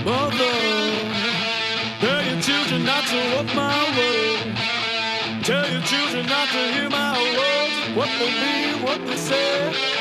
Mother, tell your children not to walk my way. Tell your children not to hear my words, what they mean, what they say.